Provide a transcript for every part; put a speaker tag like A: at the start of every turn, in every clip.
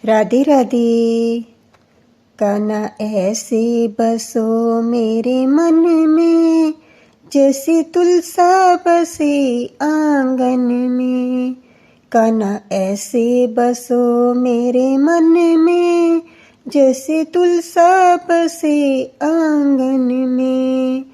A: राधे राधे। कान्हा ऐसे बसो मेरे मन में, जैसे तुलसा बसे आंगन में। कान्हा ऐसे बसो मेरे मन में, जैसे तुलसा बसे आंगन में।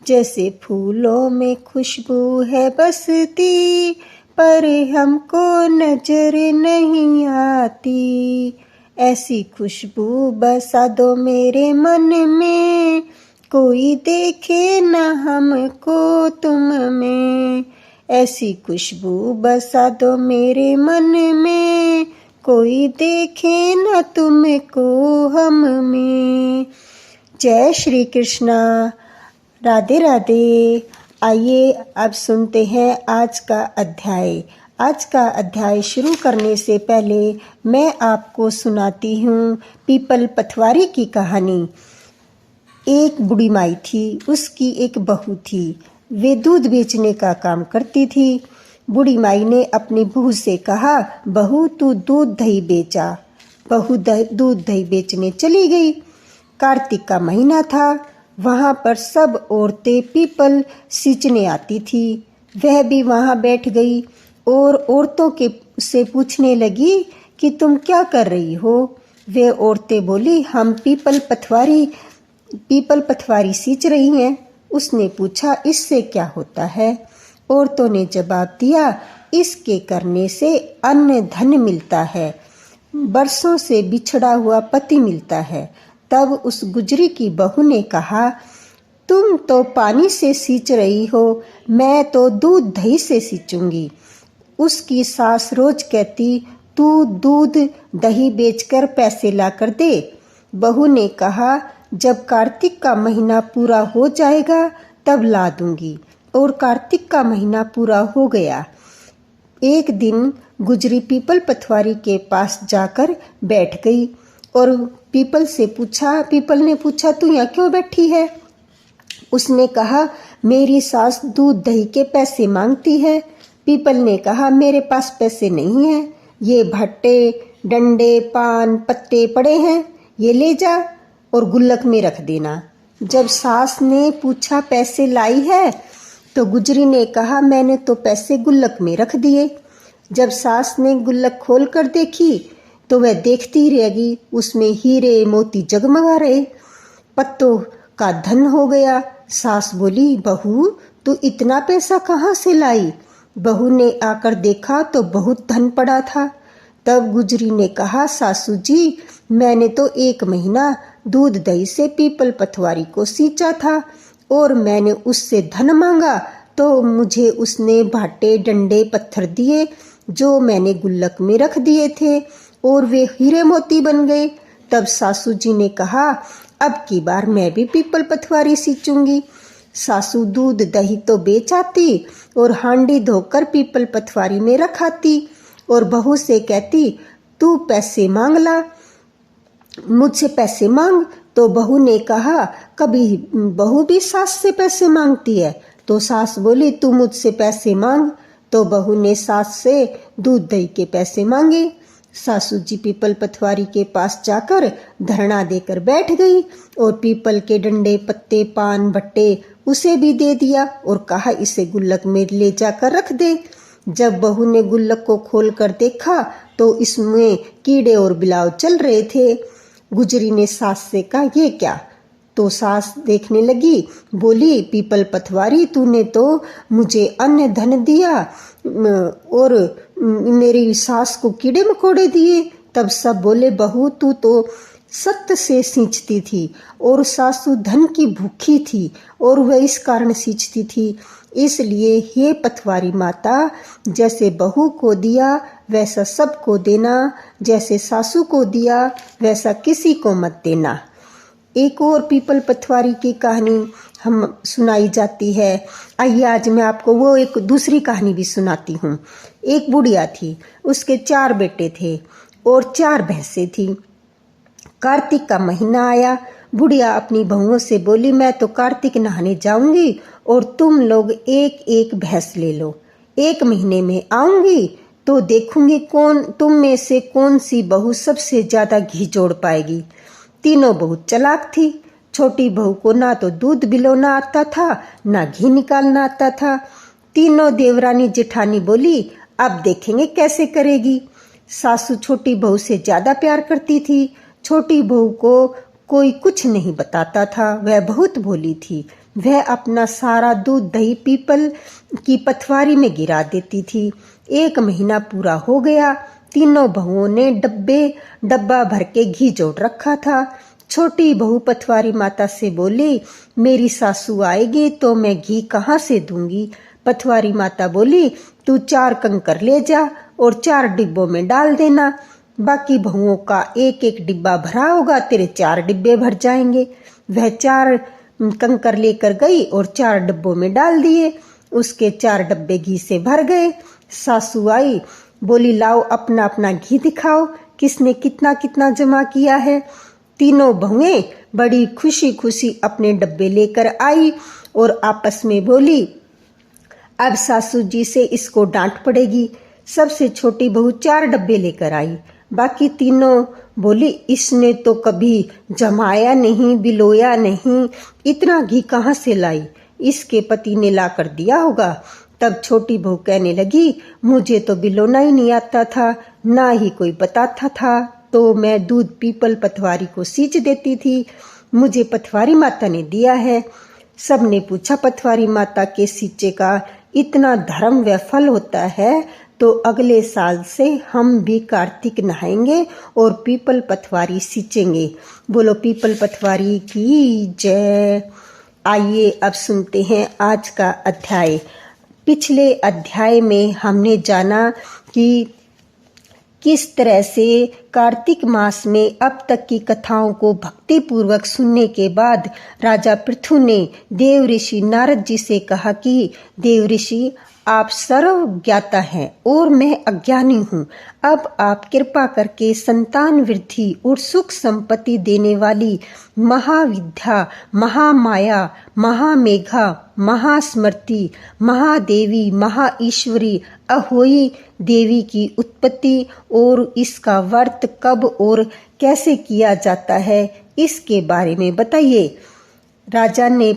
A: जैसे फूलों में खुशबू है बसती, पर हमको नजर नहीं आती। ऐसी खुशबू बसा दो मेरे मन में, कोई देखे न हमको तुम में। ऐसी खुशबू बसा दो मेरे मन में, कोई देखे न तुमको हम में। जय श्री कृष्णा। राधे राधे। आइए अब सुनते हैं आज का अध्याय। आज का अध्याय शुरू करने से पहले मैं आपको सुनाती हूँ पीपल पथवारी की कहानी। एक बूढ़ी माई थी, उसकी एक बहू थी। वे दूध बेचने का काम करती थी। बूढ़ी माई ने अपनी बहू से कहा, बहू तू दूध दही बेचा। बहू दूध दही बेचने चली गई। कार्तिक का महीना था। वहाँ पर सब औरतें पीपल सींचने आती थी। वह भी वहाँ बैठ गई और औरतों के से पूछने लगी कि तुम क्या कर रही हो। वे औरतें बोली, हम पीपल पथवारी सींच रही हैं। उसने पूछा, इससे क्या होता है। औरतों ने जवाब दिया, इसके करने से अन्न धन मिलता है, बरसों से बिछड़ा हुआ पति मिलता है। तब उस गुजरी की बहू ने कहा, तुम तो पानी से सींच रही हो, मैं तो दूध दही से सींचूंगी। उसकी सास रोज कहती, तू दूध दही बेचकर पैसे ला कर दे। बहू ने कहा, जब कार्तिक का महीना पूरा हो जाएगा तब ला दूंगी। और कार्तिक का महीना पूरा हो गया। एक दिन गुजरी पीपल पथवारी के पास जाकर बैठ गई और पीपल ने पूछा, तू यहाँ क्यों बैठी है। उसने कहा, मेरी सास दूध दही के पैसे मांगती है। पीपल ने कहा, मेरे पास पैसे नहीं है, ये भट्टे डंडे पान पत्ते पड़े हैं, ये ले जा और गुल्लक में रख देना। जब सास ने पूछा, पैसे लाई है, तो गुजरी ने कहा, मैंने तो पैसे गुल्लक में रख दिए। जब सास ने गुल्लक खोल कर देखी तो वह देखती रह गई। उसमें हीरे मोती जगमगा रहे, पत्तों का धन हो गया। सास बोली, बहू तू इतना पैसा कहाँ से लाई। बहू ने आकर देखा तो बहुत धन पड़ा था। तब गुजरी ने कहा, सासू जी, मैंने तो 1 महीना दूध दही से पीपल पथवारी को सींचा था और मैंने उससे धन मांगा तो मुझे उसने भाटे डंडे पत्थर दिए जो मैंने गुल्लक में रख दिए थे और वे हीरे मोती बन गए। तब सासू जी ने कहा, अब की बार मैं भी पीपल पथवारी सींचूंगी। सासू दूध दही तो बेच आती और हांडी धोकर पीपल पथवारी में रखाती और बहू से कहती, तू पैसे मांग ला, मुझसे पैसे मांग। तो बहू ने कहा, कभी बहू भी सास से पैसे मांगती है। तो सास बोली, तू मुझसे पैसे मांग। तो बहू ने सास से दूध दही के पैसे मांगे। सासू जी पीपल पथवारी के पास जाकर धरना देकर बैठ गई और पीपल के डंडे पत्ते पान भट्टे उसे भी दे दिया और कहा, इसे गुल्लक में ले जाकर रख दे। जब बहू ने गुल्लक को खोल कर देखा तो इसमें कीड़े और बिलाव चल रहे थे। गुजरी ने सास से कहा, ये क्या। तो सास देखने लगी, बोली, पीपल पथवारी तूने तो मुझे अन्न धन दिया और मेरी सास को कीड़े मकोड़े दिए। तब सब बोले, बहू तू तो सत्य से सींचती थी और सासू धन की भूखी थी और वह इस कारण सींचती थी। इसलिए हे पथवारी माता, जैसे बहू को दिया वैसा सबको देना, जैसे सासू को दिया वैसा किसी को मत देना। एक और पीपल पथवारी की कहानी हम सुनाई जाती है। आइए आज मैं आपको वो एक दूसरी कहानी भी सुनाती हूँ। एक बुढ़िया थी, उसके 4 बेटे थे और 4 भैंसें थी। कार्तिक का महीना आया। बुढ़िया अपनी बहुओं से बोली, मैं तो कार्तिक नहाने जाऊंगी और तुम लोग एक एक भैंस ले लो। 1 महीने में आऊंगी तो देखूंगी तुम में से कौन सी बहू सबसे ज्यादा घी जोड़ पाएगी। तीनों बहुत चालाक थी। छोटी बहू को ना तो दूध बिलोना आता था, ना घी निकालना आता था। तीनों देवरानी जेठानी बोली, अब देखेंगे कैसे करेगी। सासू छोटी बहू से ज्यादा प्यार करती थी। छोटी बहू को कोई कुछ नहीं बताता था, वह बहुत भोली थी। वह अपना सारा दूध दही पीपल की पथवारी में गिरा देती थी। 1 महीना पूरा हो गया। तीनों बहुओं ने डब्बा भर के घी जोड़ रखा था। छोटी बहू पथवारी माता से बोली, मेरी सासू आएगी तो मैं घी कहाँ से दूंगी। पथवारी माता बोली, तू 4 कंकर ले जा और 4 डिब्बों में डाल देना। बाकी बहुओं का 1-1 डिब्बा भरा होगा, तेरे 4 डिब्बे भर जाएंगे। वह 4 कंकर लेकर गई और 4 डिब्बों में डाल दिए। उसके 4 डब्बे घी से भर गए। सासू आई, बोली, लाओ अपना अपना घी दिखाओ, किसने कितना कितना जमा किया है। तीनों बहुएं बड़ी खुशी खुशी अपने डब्बे लेकर आई और आपस में बोली, अब सासू जी से इसको डांट पड़ेगी। सबसे छोटी बहू 4 डब्बे लेकर आई। बाकी तीनों बोली, इसने तो कभी जमाया नहीं, बिलोया नहीं, इतना घी कहाँ से लाई, इसके पति ने ला कर दिया होगा। तब छोटी बहू कहने लगी, मुझे तो बिलोना ही नहीं आता था, ना ही कोई बताता था, तो मैं दूध पीपल पथवारी को सींच देती थी, मुझे पथवारी माता ने दिया है। सबने पूछा, पथवारी माता के सींचे का इतना धर्म व फल होता है, तो अगले साल से हम भी कार्तिक नहाएंगे और पीपल पथवारी सींचेंगे। बोलो पीपल पथवारी की जय। आइए अब सुनते हैं आज का अध्याय। पिछले अध्याय में हमने जाना कि किस तरह से कार्तिक मास में अब तक की कथाओं को भक्ति पूर्वक सुनने के बाद राजा पृथु ने देव ऋषि नारद जी से कहा कि देव ऋषि, आप सर्वज्ञाता हैं और मैं अज्ञानी हूँ। अब आप कृपा करके संतान वृद्धि और सुख संपत्ति देने वाली महाविद्या, महामाया, महामेघा, महास्मृति, महादेवी, महाईश्वरी अहोई देवी की उत्पत्ति और इसका व्रत कब और कैसे किया जाता है, इसके बारे में बताइए। राजा ने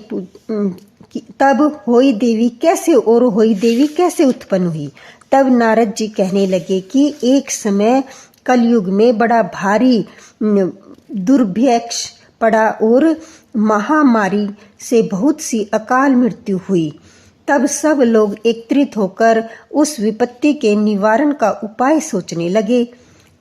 A: तब होई देवी कैसे उत्पन्न हुई। तब नारद जी कहने लगे कि एक समय कलयुग में बड़ा भारी दुर्भिक्ष पड़ा और महामारी से बहुत सी अकाल मृत्यु हुई। तब सब लोग एकत्रित होकर उस विपत्ति के निवारण का उपाय सोचने लगे।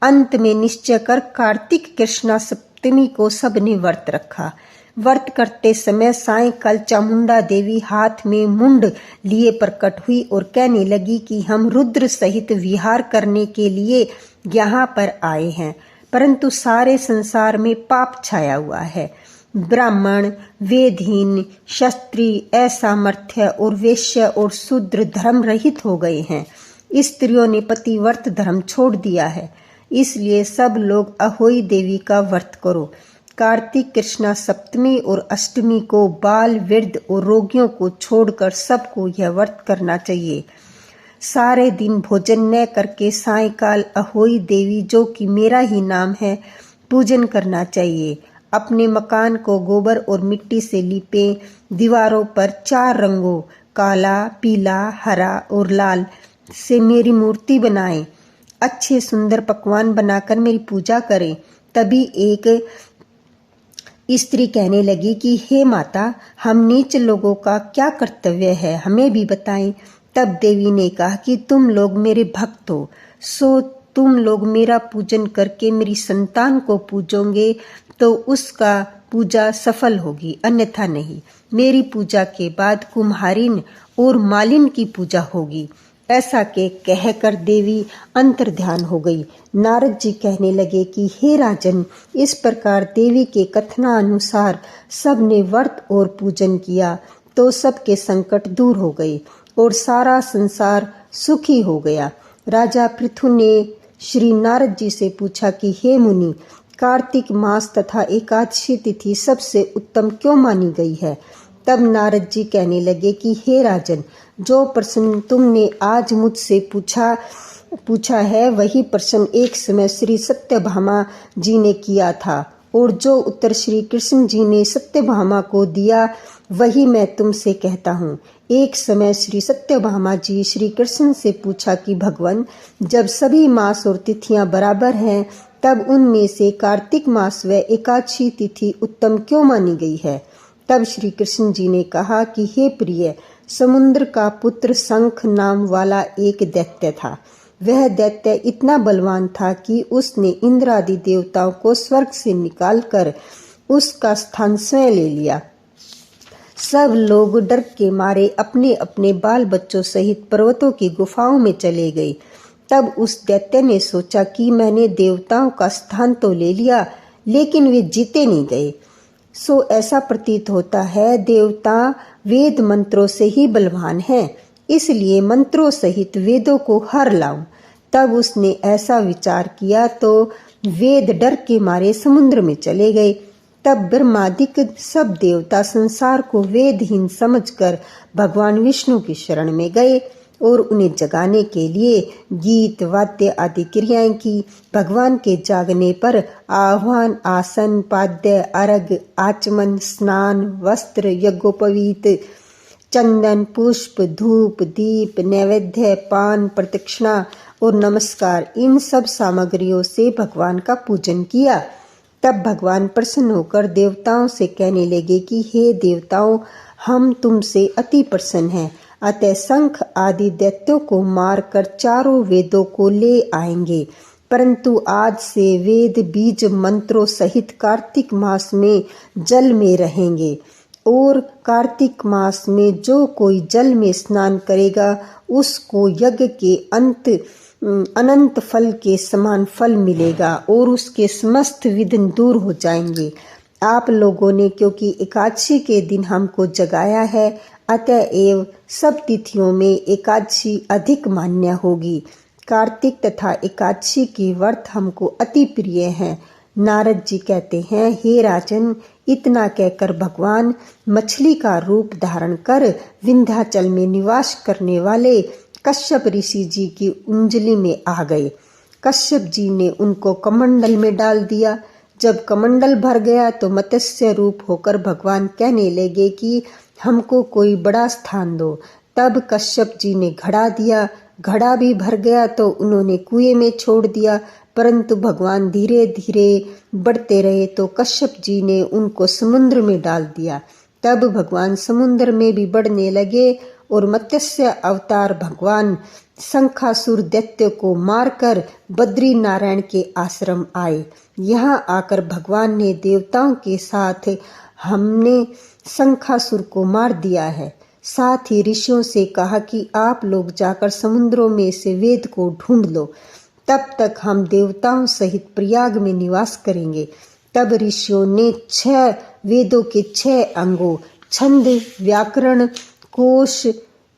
A: अंत में निश्चय कर कार्तिक कृष्णा सप्तमी को सबने व्रत रखा। व्रत करते समय सायंकाल चामुंडा देवी हाथ में मुंड लिए प्रकट हुई और कहने लगी कि हम रुद्र सहित विहार करने के लिए यहाँ पर आए हैं, परंतु सारे संसार में पाप छाया हुआ है। ब्राह्मण, वेदहीन, क्षत्रिय, असामर्थ्य और वैश्य और शूद्र धर्म रहित हो गए हैं। स्त्रियों ने पतिव्रत धर्म छोड़ दिया है, इसलिए सब लोग अहोई देवी का व्रत करो। कार्तिक कृष्णा सप्तमी और अष्टमी को बाल, वृद्ध और रोगियों को छोड़कर सबको यह व्रत करना चाहिए। सारे दिन भोजन न करके सायंकाल अहोई देवी, जो कि मेरा ही नाम है, पूजन करना चाहिए। अपने मकान को गोबर और मिट्टी से लीपें। दीवारों पर 4 रंगों काला, पीला, हरा और लाल से मेरी मूर्ति बनाएं। अच्छे सुंदर पकवान बनाकर मेरी पूजा करें। तभी एक स्त्री कहने लगी कि हे माता, हम नीच लोगों का क्या कर्तव्य है, हमें भी बताएं। तब देवी ने कहा कि तुम लोग मेरे भक्त हो, सो तुम लोग मेरा पूजन करके मेरी संतान को पूजोगे तो उसका पूजा सफल होगी, अन्यथा नहीं। मेरी पूजा के बाद कुम्हारिन और मालिन की पूजा होगी। ऐसा के कहकर देवी अंतर्ध्यान हो गई। नारद जी कहने लगे कि हे राजन, इस प्रकार देवी के कथनानुसार सबने व्रत और पूजन किया तो सबके संकट दूर हो गए और सारा संसार सुखी हो गया। राजा पृथु ने श्री नारद जी से पूछा कि हे मुनि, कार्तिक मास तथा एकादशी तिथि सबसे उत्तम क्यों मानी गई है। तब नारद जी कहने लगे कि हे राजन, जो प्रश्न तुमने आज मुझसे पूछा पूछा है वही प्रश्न एक समय श्री सत्यभामा जी ने किया था, और जो उत्तर श्री कृष्ण जी ने सत्यभामा को दिया वही मैं तुमसे कहता हूँ। एक समय श्री सत्यभामा जी श्री कृष्ण से पूछा कि भगवान, जब सभी मास और तिथियां बराबर हैं तब उनमें से कार्तिक मास व एकादशी तिथि उत्तम क्यों मानी गई है? तब श्री कृष्ण जी ने कहा कि हे प्रिय, समुद्र का पुत्र शंख नाम वाला एक दैत्य था। वह दैत्य इतना बलवान था कि उसने इंद्र आदि देवताओं को स्वर्ग से निकालकर उसका स्थान स्वयं ले लिया। सब लोग डर के मारे अपने अपने बाल बच्चों सहित पर्वतों की गुफाओं में चले गए। तब उस दैत्य ने सोचा कि मैंने देवताओं का स्थान तो ले लिया, लेकिन वे जीते नहीं गए। सो ऐसा प्रतीत होता है देवता वेद मंत्रों से ही बलवान हैं, इसलिए मंत्रों सहित वेदों को हर लाऊं। तब उसने ऐसा विचार किया तो वेद डर के मारे समुद्र में चले गए। तब ब्रह्मादिक सब देवता संसार को वेदहीन समझकर भगवान विष्णु की शरण में गए और उन्हें जगाने के लिए गीत वाद्य आदि क्रियाएं की। भगवान के जागने पर आह्वान, आसन, पाद्य, अर्घ, आचमन, स्नान, वस्त्र, यज्ञोपवीत, चंदन, पुष्प, धूप, दीप, नैवेद्य, पान, प्रदक्षिणा और नमस्कार, इन सब सामग्रियों से भगवान का पूजन किया। तब भगवान प्रसन्न होकर देवताओं से कहने लगे कि हे देवताओं, हम तुमसे अति प्रसन्न हैं, अतः शंख आदि दैत्यों को मारकर चारों वेदों को ले आएंगे। परंतु आज से वेद बीज मंत्रों सहित कार्तिक मास में जल में रहेंगे, और कार्तिक मास में जो कोई जल में स्नान करेगा उसको यज्ञ के अनंत फल के समान फल मिलेगा और उसके समस्त विघ्न दूर हो जाएंगे। आप लोगों ने क्योंकि एकादशी के दिन हमको जगाया है, अतएव सब तिथियों में एकादशी अधिक मान्य होगी। कार्तिक तथा एकादशी के व्रत हमको अति प्रिय हैं। नारद जी कहते हैं, हे राजन, इतना कहकर भगवान मछली का रूप धारण कर विंध्याचल में निवास करने वाले कश्यप ऋषि जी की उंजली में आ गए। कश्यप जी ने उनको कमंडल में डाल दिया। जब कमंडल भर गया तो मत्स्य रूप होकर भगवान कहने लगे कि हमको कोई बड़ा स्थान दो। तब कश्यप जी ने घड़ा दिया। घड़ा भी भर गया तो उन्होंने कुएं में छोड़ दिया, परंतु भगवान धीरे धीरे बढ़ते रहे तो कश्यप जी ने उनको समुद्र में डाल दिया। तब भगवान समुद्र में भी बढ़ने लगे और मत्स्य अवतार भगवान शंखासुर दैत्य को मारकर बद्री नारायण के आश्रम आए। यहाँ आकर भगवान ने देवताओं के साथ हमने शंखासुर को मार दिया है। साथ ही ऋषियों से कहा कि आप लोग जाकर समुद्रों में से वेद को ढूंढ लो, तब तक हम देवताओं सहित प्रयाग में निवास करेंगे। तब ऋषियों ने 6 वेदों के 6 अंगों छंद, व्याकरण, कोश,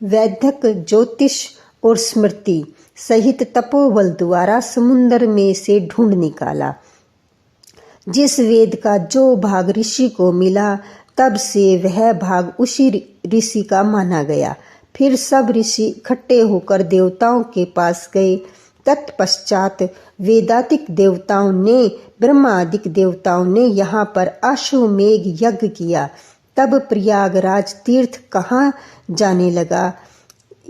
A: वैदिक, ज्योतिष और स्मृति सहित तपोबल द्वारा समुद्र में से ढूंढ निकाला। जिस वेद का जो भाग ऋषि को मिला, तब से वह भाग उसी ऋषि का माना गया। फिर सब ऋषि इकट्ठे होकर देवताओं के पास गए। तत्पश्चात वेदातिक देवताओं ने, ब्रह्मादिक देवताओं ने यहाँ पर अश्वमेघ यज्ञ किया। तब प्रयागराज तीर्थ कहाँ जाने लगा।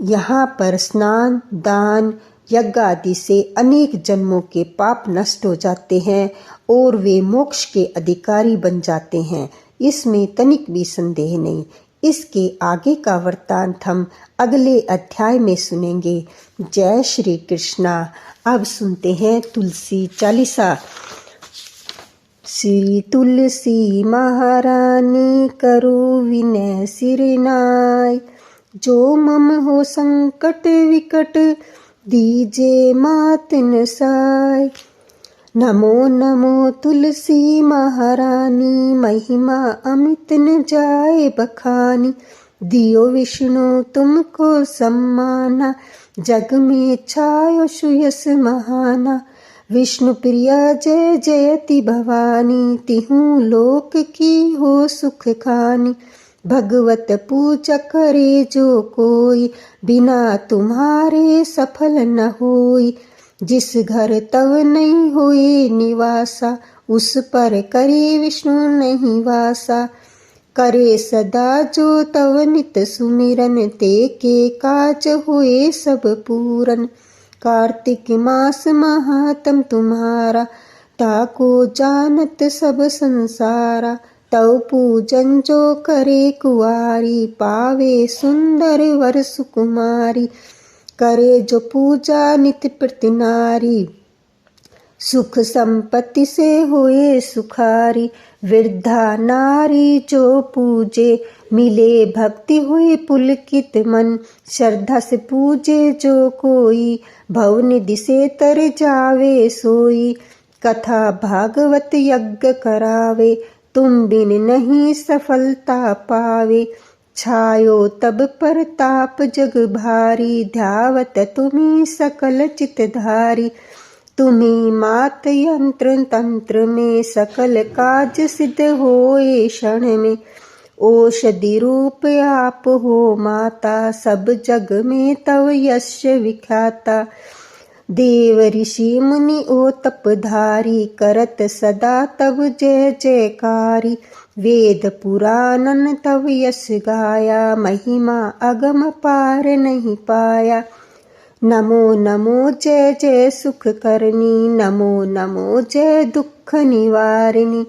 A: यहाँ पर स्नान, दान, यज्ञ आदि से अनेक जन्मों के पाप नष्ट हो जाते हैं और वे मोक्ष के अधिकारी बन जाते हैं, इसमें तनिक भी संदेह नहीं। इसके आगे का वृत्तांत हम अगले अध्याय में सुनेंगे। जय श्री कृष्णा। अब सुनते हैं तुलसी चालीसा। श्री तुलसी महारानी करो विनय सिरनाय, जो मम हो संकट विकट दीजे मात न साय। नमो नमो तुलसी महारानी, महिमा अमित न जाए बखानी। दियो विष्णु तुमको सम्माना, जग में छायो सुयस महाना। विष्णु प्रिया जय जयति भवानी, तिहु लोक की हो सुख खानी। भगवत पूजा करे जो कोई, बिना तुम्हारे सफल न होई। जिस घर तव नहीं होए निवासा, उस पर करे विष्णु नहीं वासा। करे सदा जो तव नित सुमिरन, ते के काज होए सब पूरन। कार्तिक मास महात्म तुम्हारा, ताको जानत सब संसारा। तव पूजन जो करे कुआरी, पावे सुंदर वर सुकुमारी। करे जो पूजा नित प्रति नारी, सुख संपत्ति से होए सुखारी। वृद्धा नारी जो पूजे, मिले भक्ति हुए पुलकित मन। श्रद्धा से पूजे जो कोई, भवनिधि से तर जावे सोई। कथा भागवत यज्ञ करावे, तुम बिन नहीं सफलता पावे। छायो तब परताप जग भारी, ध्यावत तुम्ही सकल चितधारी। तुम्ही मात यंत्र तंत्र में, सकल काज सिद्ध होए क्षण में। औषधि रूप आप हो माता, सब जग में तव यश विख्याता। देव ऋषि मुनि ओ तपधारी, करत सदा तव जय जयकारी। वेद पुराणन तव यश गाया, महिमा अगम पार नहीं पाया। नमो नमो जय जय सुख करनी, नमो नमो जय दुख निवारिणी।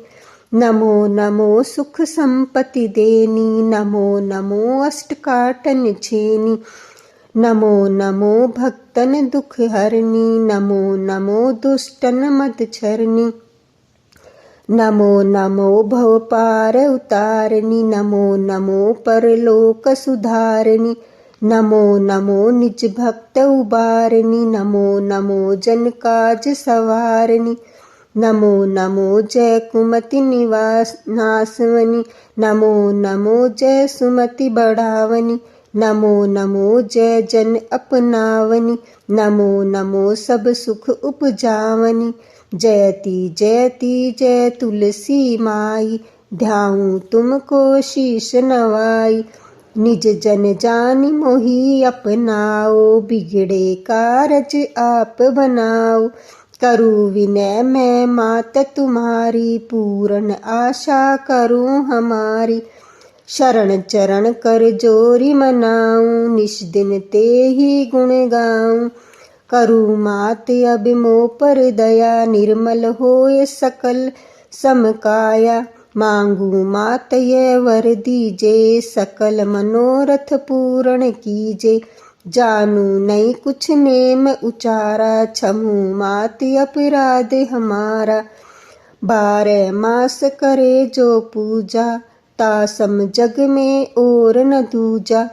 A: नमो नमो सुख संपत्ति देनी, नमो नमो अष्ट काटन छेनी। नमो नमो भक्तन दुख हरनी, नमो नमो दुष्टन मद छरनी। नमो नमो भव पार उतारनी, नमो नमो परलोक सुधारनी। नमो नमो निज भक्त उबारनी, नमो नमो जन काज सवारनी। नमो नमो जय कुमति निवास नासवनी, नमो नमो जय सुमति बढ़ावनी। नमो नमो जय जन अपनावनी, नमो नमो सब सुख उपजावनी। जयति जयति जय तुलसी माई, ध्याऊं तुमको शीश नवाई। निज जन जानि मोहि अपनाओ, बिगड़े कारज आप बनाओ। करूँ विनय मैं मात तुम्हारी, पूर्ण आशा करूँ हमारी। शरण चरण कर जोरी मनाऊं, निश दिन ते ही गुण गाऊं। करूँ मात अब मोह पर दया, निर्मल होए सकल समकाया। मांगू मात ये वर दीजे, सकल मनोरथ पूर्ण कीजे। जानू नहीं कुछ नेम उचारा, क्षमू मात अपराध हमारा। 12 मास करे जो पूजा, तासम जग में और न दूजा।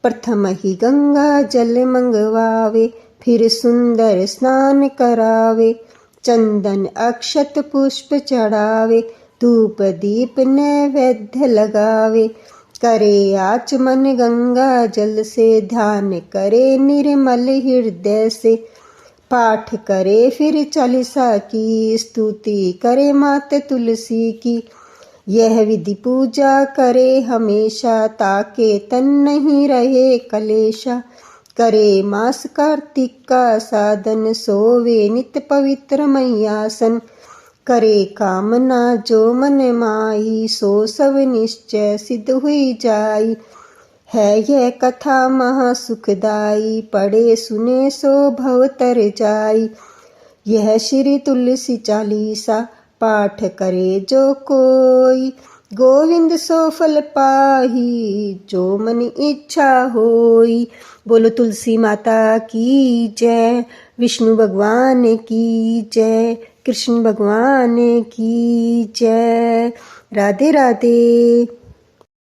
A: प्रथम ही गंगा जल मंगवावे, फिर सुंदर स्नान करावे। चंदन अक्षत पुष्प चढ़ावे, धूप दीप नैवेद्य लगावे। करे आचमन गंगा जल से, ध्यान करे निर्मल हृदय से। पाठ करे फिर चालीसा की, स्तुति करे मात तुलसी की। यह विधि पूजा करे हमेशा, ताके तन नहीं रहे कलेशा। करे मास कार्तिक का साधन, सोवे नित पवित्र मैयासन। करे कामना जो मन माही, सो सब निश्चय सिद्ध हुई जाई। है यह कथा महासुखदाई, पढ़े सुने सो भव तर जाई। यह श्री तुलसी चालीसा, पाठ करे जो कोई। गोविंद सो फल पाही, जो मन इच्छा होई। बोलो तुलसी माता की जय, विष्णु भगवान की जय, कृष्ण भगवान की जय। राधे राधे।